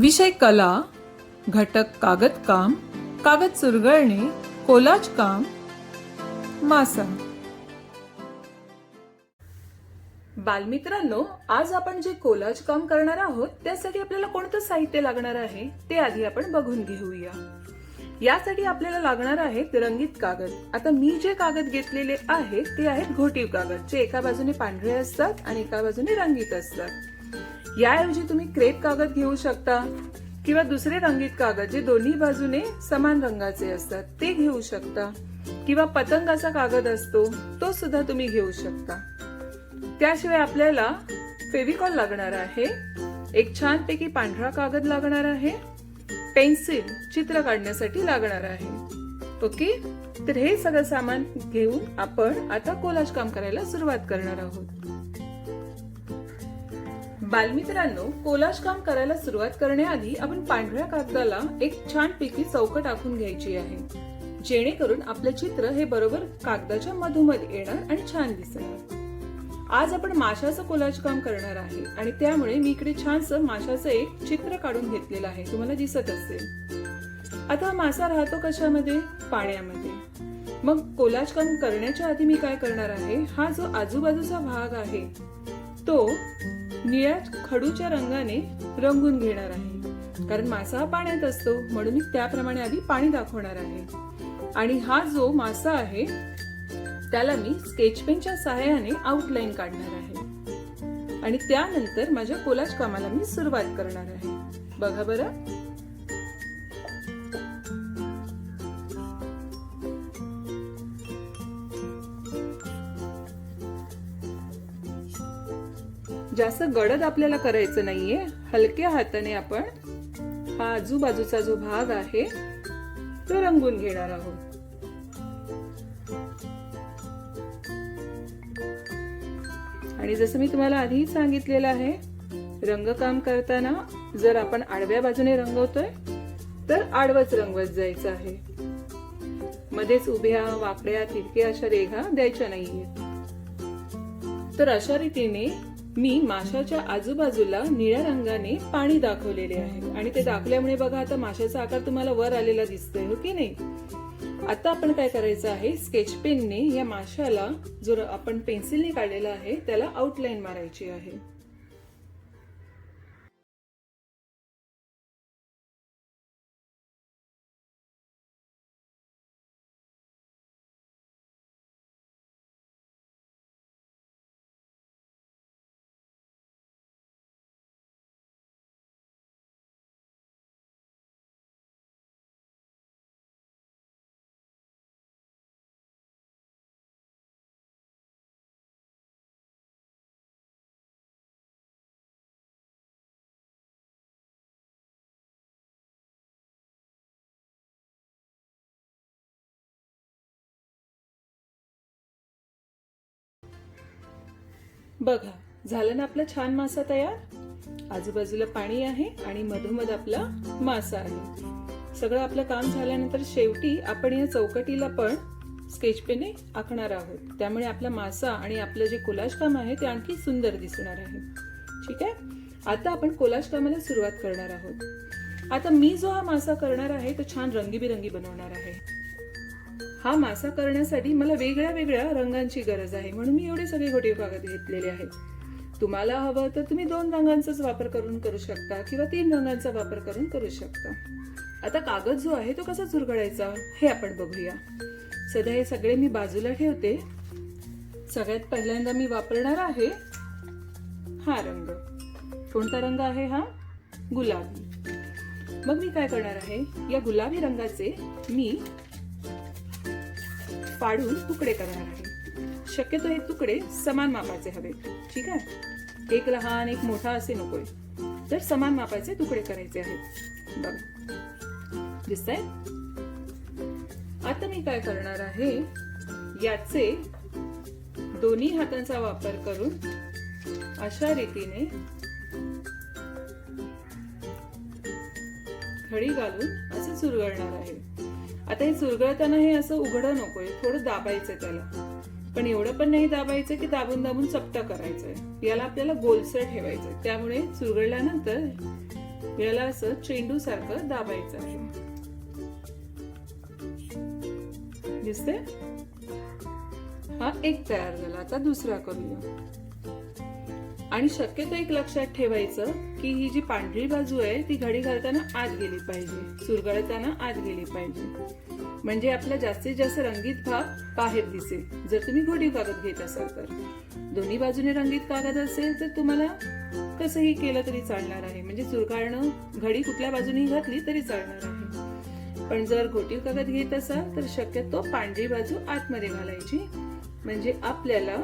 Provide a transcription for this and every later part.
विषय कला, घटक कागदकाम, कागद चुरगळणे, कोलाज काम, मासा. बालमित्रांनो, आज आपण जे कोलाज काम करणार आहोत त्यासाठी आपल्याला कोणतं साहित्य लागणार आहे ते आधी आपण बघून घेऊया. यासाठी आपल्याला लागणार आहेत रंगीत कागद. आता मी जे कागद घेतलेले आहेत ते आहेत घोटीव कागद, जे एका बाजूने पांढरे असतात आणि एका बाजूने रंगीत असतात. याऐवजी तुम्ही क्रेप कागद घेऊ शकता किंवा दुसरे रंगीत कागद जे दोन्ही बाजूने समान रंगाचे असतात ते घेऊ शकता, किंवा पतंगाचा कागद असतो तो सुद्धा तुम्ही घेऊ शकता. त्याशिवाय आपल्याला फेविकॉल लागणार आहे, एक छानपैकी पांढरा कागद लागणार आहे, पेन्सिल चित्र काढण्यासाठी लागणार आहे. ओके, तर हे सगळं सामान घेऊन आपण आता कोलाज काम करायला सुरुवात करणार आहोत. बालमित्रांनो, कोलाज काम करायला सुरुवात करण्याआधी आपण पांढऱ्या कागदाला एक छानपैकी चौकट आखून घ्यायची आहे, जेणेकरून आपले चित्र हे बरोबर कागदाच्या मधोमध येणार आणि छान दिसणार. आज आपण माशाचं कोलाज काम करणार आहे आणि त्यामुळे मी इकडे छानसं माशाचं एक चित्र काढून घेतलेलं आहे, तुम्हाला दिसत असेल. आता मासा राहतो कशामध्ये? पाण्यामध्ये. मग कोलाज काम करण्याच्या आधी मी काय करणार आहे, हा जो आजूबाजूचा भाग आहे तो निळ्या खडूच्या रंगाने रंगून घेणार आहे, कारण मासा हा पाण्यात असतो म्हणून मी त्याप्रमाणे आधी पाणी दाखवणार आहे. आणि हा जो मासा आहे त्याला मी स्केच पेनच्या सहाय्याने आउटलाईन काढणार आहे आणि त्यानंतर माझ्या कोलाज कामाला मी सुरुवात करणार आहे. बघा बरं, जास्त गडद आपल्याला करायचं नाहीये, हलक्या हाताने आपण हा आजूबाजूचा जो भाग आहे तो रंगून घेणार आहोत. आणि जसं मी तुम्हाला आधी सांगितलेलं आहे, रंगकाम करताना जर आपण आडव्या बाजूने रंगवतोय तर आडवच रंगवत जायचं आहे, मध्येच उभ्या वाकड्या तिरक्या अशा रेघा द्यायच्या नाहीयेत. तर अशा रीतीने मी माशाच्या आजूबाजूला निळ्या रंगाने पाणी दाखवलेले आहे आणि ते दाखवल्यामुळे बघा आता माशाचा आकार तुम्हाला वर आलेला दिसतोय, हो की नाही. आता आपण काय करायचं आहे, स्केच पेनने या माशाला जो आपण पेन्सिलने काढलेला आहे त्याला आउटलाईन मारायची आहे. बघा, झालं ना आपला छान मासा तयार. आजूबाजूला पाणी आहे आणि मधोमध आपला मासा आहे. सगळं आपलं काम झाल्यानंतर शेवटी आपण या चौकटीला पण स्केच पेनने आखणार आहोत, त्यामुळे आपला मासा आणि आपलं जे कोलाज काम आहे ते आणखी सुंदर दिसणार आहे. ठीक आहे, आता आपण कोलाज कामाला सुरुवात करणार आहोत. आता मी जो हा मासा करणार आहे तो छान रंगीबिरंगी बनवणार आहे. हा मासा करण्यासाठी मला वेगळ्या वेगळ्या रंगांची गरज आहे, म्हणून मी एवढे सगळे घोटीव कागद घेतलेले आहेत. तुम्हाला हवं तर तुम्ही 2 रंगांचाच वापर करून करू शकता किंवा 3 रंगांचा वापर करून करू शकता. आता कागद जो आहे तो कसा चुरगळायचा हे आपण बघूया. सध्या हे सगळे मी बाजूला ठेवते. सगळ्यात पहिल्यांदा मी वापरणार आहे हा रंग. कोणता रंग आहे हा? गुलाबी. मग मी काय करणार आहे, या गुलाबी रंगाचे मी फाडून तुकडे करणार आहे. शक्यतो हे तुकडे समान मापाचे हवे. ठीक आहे, एक लहान एक मोठा असे नकोय, तर समान मापाचे तुकडे करायचे आहेत. बघा, दिसतंय. आता मी काय करणार आहे, याचे दोन्ही हातांचा वापर करून अशा रीतीने खडी घालून असं चुरगळणार आहे. आता हे चुरगळताना हे असं उघडं नकोय, थोडं दाबायचं त्याला, पण एवढं पण नाही दाबायचं की दाबून दाबून चपटा करायचंय. याला आपल्याला गोलसर ठेवायचंय, त्यामुळे चुरगळल्यानंतर याला असं चेंडू सारखं दाबायचं आहे. दिसते? हा एक तयार झाला. आता दुसरा करूया. आणि शक्यतो एक लक्षात ठेवायचं की ही जी पांढरी बाजू आहे ती घडी घालताना आत गेली पाहिजे, चुरगळताना आत गेली पाहिजे, म्हणजे आपला जास्तीत जास्त रंगीत भाग बाहेर दिसेल. जर तुम्ही घोटीव कागद घेत असाल तर. दोन्ही बाजूने रंगीत कागद असेल तर तुम्हाला कसंही केलं तरी चालणार आहे, म्हणजे चुरगाळणं घडी कुठल्या बाजूने घातली तरी चालणार आहे. पण जर घोटीव कागद घेत असाल तर शक्यतो पांढरी बाजू आतमध्ये घालायची, म्हणजे आपल्याला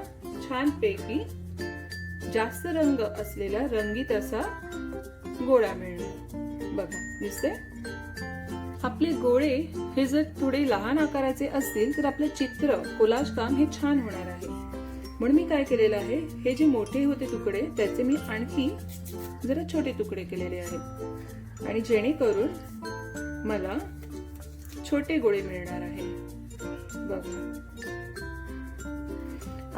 छानपैकी जास्त रंग असलेला रंगीत असा गोळा मिळणार. बघा, दिसते? आपले गोळे हे जर थोडे लहान आकाराचे असतील तर आपलं चित्र, कोलाज काम हे छान होणार आहे. म्हणून मी काय केलेलं आहे, हे जे मोठे होते तुकडे त्याचे मी आणखी जरा छोटे तुकडे केलेले आहेत, आणि जेणेकरून मला छोटे गोळे मिळणार आहे. बघा,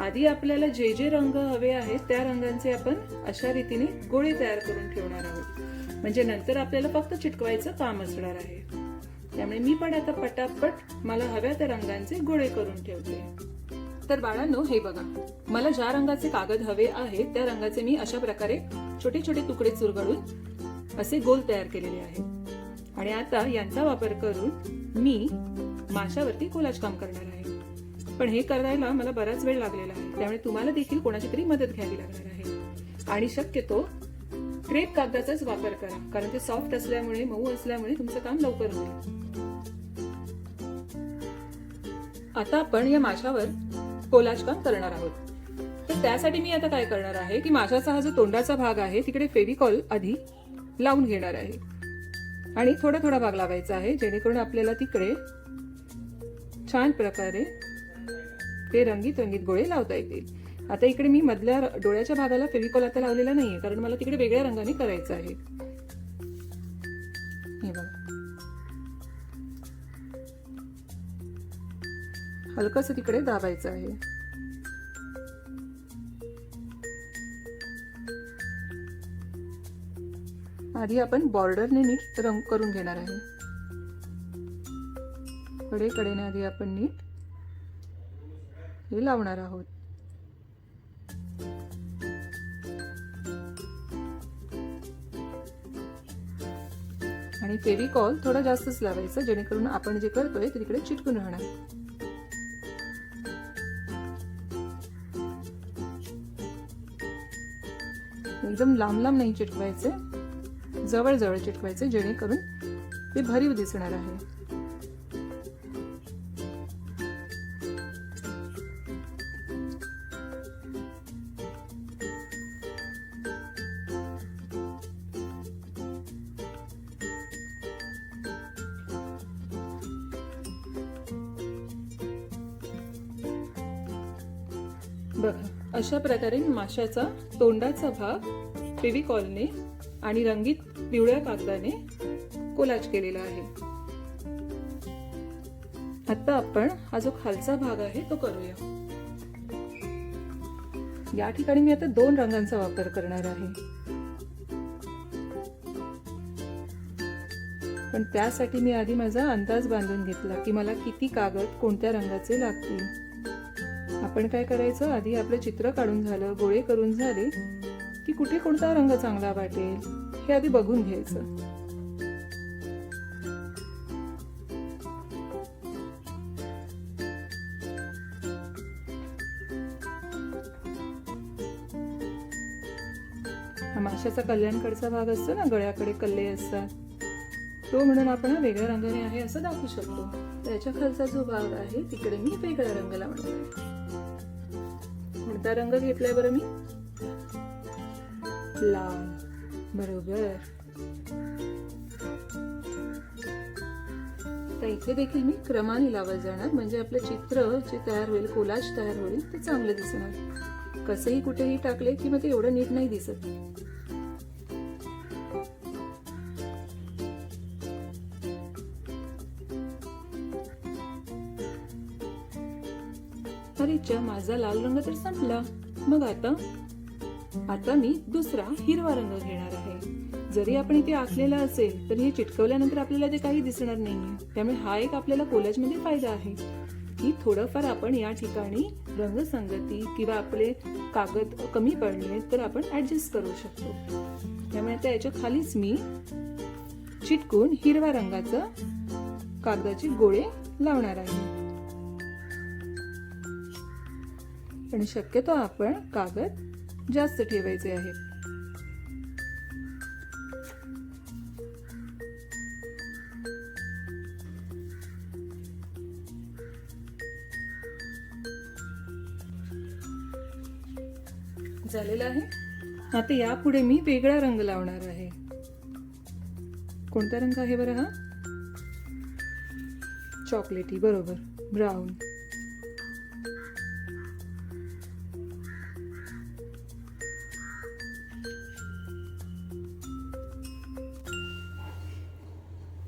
आधी आपल्याला जे जे रंग हवे आहेत त्या रंगांचे आपण अशा रीतीने गोळे तयार करून ठेवणार आहोत, म्हणजे नंतर आपल्याला फक्त चिटकवायचं काम असणार आहे. त्यामुळे मी पण आता पटापट मला हव्या त्या रंगांचे गोळे करून ठेवते. तर बाळांनो, हे बघा, मला ज्या रंगाचे कागद हवे आहेत त्या रंगाचे मी अशा प्रकारे छोटे छोटे तुकडे चुरगळून असे गोल तयार केलेले आहेत. आणि आता यांचा वापर करून मी माशावरती कोलाज काम करणार आहे. पण हे करायला मला बराच वेळ लागलेला आहे, त्यामुळे तुम्हाला देखील कोणाची तरी मदत घ्यावी लागणार आहे. आणि शक्यतो क्रेप कागदाचाच वापर करा, कारण ते सॉफ्ट असल्यामुळे, मऊ असल्यामुळे तुमचं काम लवकर होईल. आता आपण या माशावर कोलाज काम करणार आहोत. तर त्यासाठी मी आता काय करणार आहे की माशाचा हा जो तोंडाचा भाग आहे तिकडे फेविकॉल आधी लावून घेणार आहे, आणि थोडा थोडा भाग लावायचा आहे, जेणेकरून आपल्याला तिकडे छान प्रकारे ते रंगीत रंगीत गोळे लावता येतील. आता इकडे मी मधल्या डोळ्याच्या भागाला फेविकॉल आता लावलेला नाहीये, कारण मला तिकडे वेगळ्या रंगाने करायचं आहे. हे बघा, हलकसं तिकडे दाबायचं आहे. आधी आपण बॉर्डरने नीट रंग करून घेणार आहे. कडेकडेने आधी आपण नीट हे लावणार आहोत. आणि फेविकॉल थोडा जास्तच लावायचा, जेणेकरून आपण जे करतोय ते तिकडे चिटकून राहणार. एकदम लांब लांब नाही चिटकवायचे, जवळ जवळ चिटकवायचे, जेणेकरून ते भरीव दिसणार आहे. बघा, अशा प्रकारे माशाचा तोंडाचा भाग फेविकॉलने आणि रंगीत पिवळ्या कागदाने कोलाज केलेला आहे. आता आपण हा जो खालचा भाग आहे तो करूया. या ठिकाणी मी आता 2 रंगांचा वापर करणार आहे, पण त्यासाठी मी आधी माझा अंदाज बांधून घेतला की मला किती कागद कोणत्या रंगाचे लागतील. आपण काय करायचं, आधी आपलं चित्र काढून झालं, गोळे करून झाले की कुठे कोणता रंग चांगला वाटेल हे आधी बघून घ्यायचं. माशाचा कल्याणकडचा भाग असतो ना, गळ्याकडे कल्ले असतात, तो म्हणून आपण वेगळ्या रंगाने आहे असं दाखवू शकतो. त्याच्या खालचा जो भाग आहे तिकडे मी वेगळा रंग लावणार आहे. कोणता रंग घेतलाय बरं मी? लाल. बरोबर. तर इथे देखील मी क्रमाने लावत जाणार, म्हणजे आपलं चित्र जे तयार होईल, कोलाज तयार होईल, ते चांगलं दिसणार. कसंही कुठेही टाकले की मग ते एवढं नीट नाही दिसत. अरे, माझा लाल रंग तर संपला. मग आता मी दुसरा हिरवा रंग घेणार आहे. जरी आपण इथे आखलेलं असेल तर हे चिटकवल्यानंतर आपल्याला ते काही दिसणार नाहीये. त्यामुळे हा एक आपल्याला कोलाजमध्ये फायदा आहे की थोडंफार आपण या ठिकाणी रंगसंगती किंवा आपले कागद कमी पडले तर आपण ऍडजस्ट करू शकतो. त्यामुळे आता याच्या खालीच मी चिटकून हिरव्या रंगाचं कागदाचे गोळे लावणार आहे. आणि शक्यतो आपण कागद जास्त ठेवायचे आहेत. झालेलं आहे. आता यापुढे मी वेगळा रंग लावणार आहे. कोणता रंग आहे बरं हा? चॉकलेटी, बरोबर, ब्राऊन.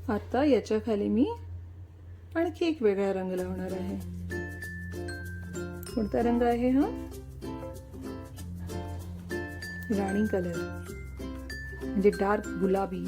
आता याच्या खाली मी आणखी एक वेगळा रंग लावणार आहे. कोणता रंग आहे हा? राणी कलर, म्हणजे डार्क गुलाबी.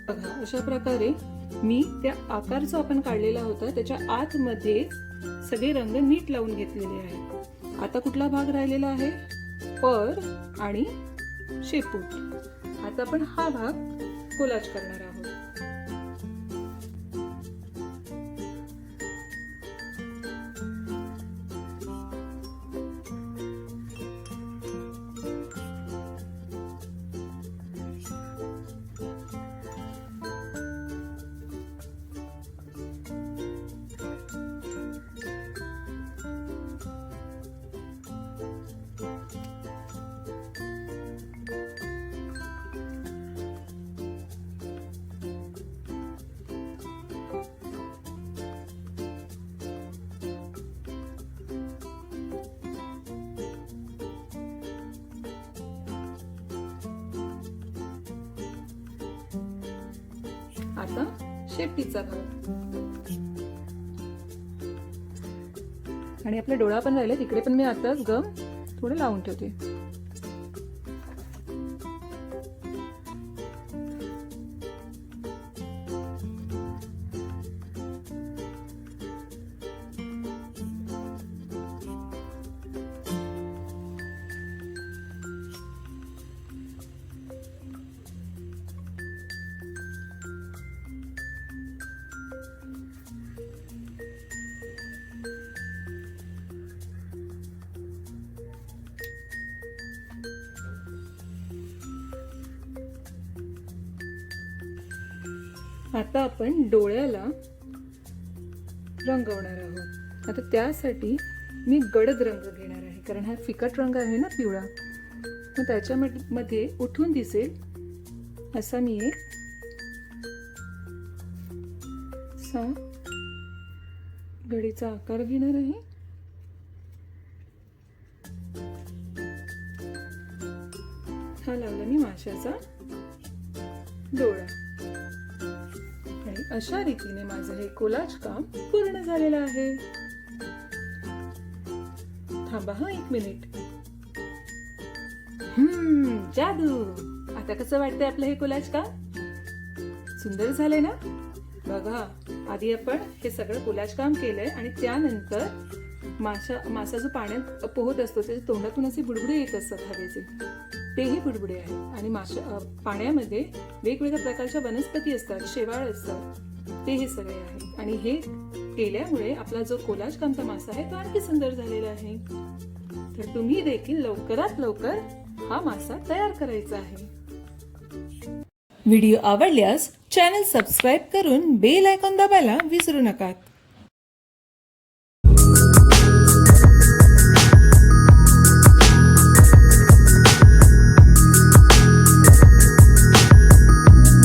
बघा, अशा प्रकारे मी त्या आकार जो आपण काढलेला होता त्याच्या आतमध्ये सगळे रंग नीट लावून घेतलेले आहेत. आता कुठला भाग राहिलेला आहे? पर आणि शेपूट. आता आपण हा भाग कोलाज करणार आहोत. आता शेपटीचा भाग. आणि आपला डोळा पण राहिला, तिकडे पण मी आताच गम थोडं लावून ठेवते. आता आपण डोळ्याला रंगवणार आहोत. आता त्यासाठी मी गडद रंग घेणार आहे, कारण हा फिकट रंग आहे ना, पिवळा. मग त्याच्यामध्ये उठून दिसेल असा मी एक घडीचा आकार घेणार आहे. हा लावला मी माशाचा डोळा. आणि अशा रीतीने माझं हे कोलाज काम पूर्ण झालेलं आहे. थांबा हा 1 मिनिट. जादू. आता कसं वाटतंय आपलं हे कोलाज काम? सुंदर झालंय ना? बघा, आधी आपण हे सगळं कोलाज काम केलंय आणि त्यानंतर मासा जो पाण्यात पोहत असतो त्याच्या तोंडातून असे बुडबुडे येत असतात हवेचे, तेही बुडबुडे आहेत. आणि पाण्यामध्ये वेगवेगळ्या प्रकारच्या वनस्पती असतात, शेवाळ असतात, ते हे सगळे आहेत. आणि हे केल्यामुळे आपला जो कोलाज कांता मासा आहे तो आणखी सुंदर झालेला आहे. तर तुम्ही देखील लवकरात लवकर हा मासा तयार करायचा आहे. व्हिडिओ आवडल्यास चॅनल सबस्क्राईब करून बेल आयकॉन दाबायला विसरू नका.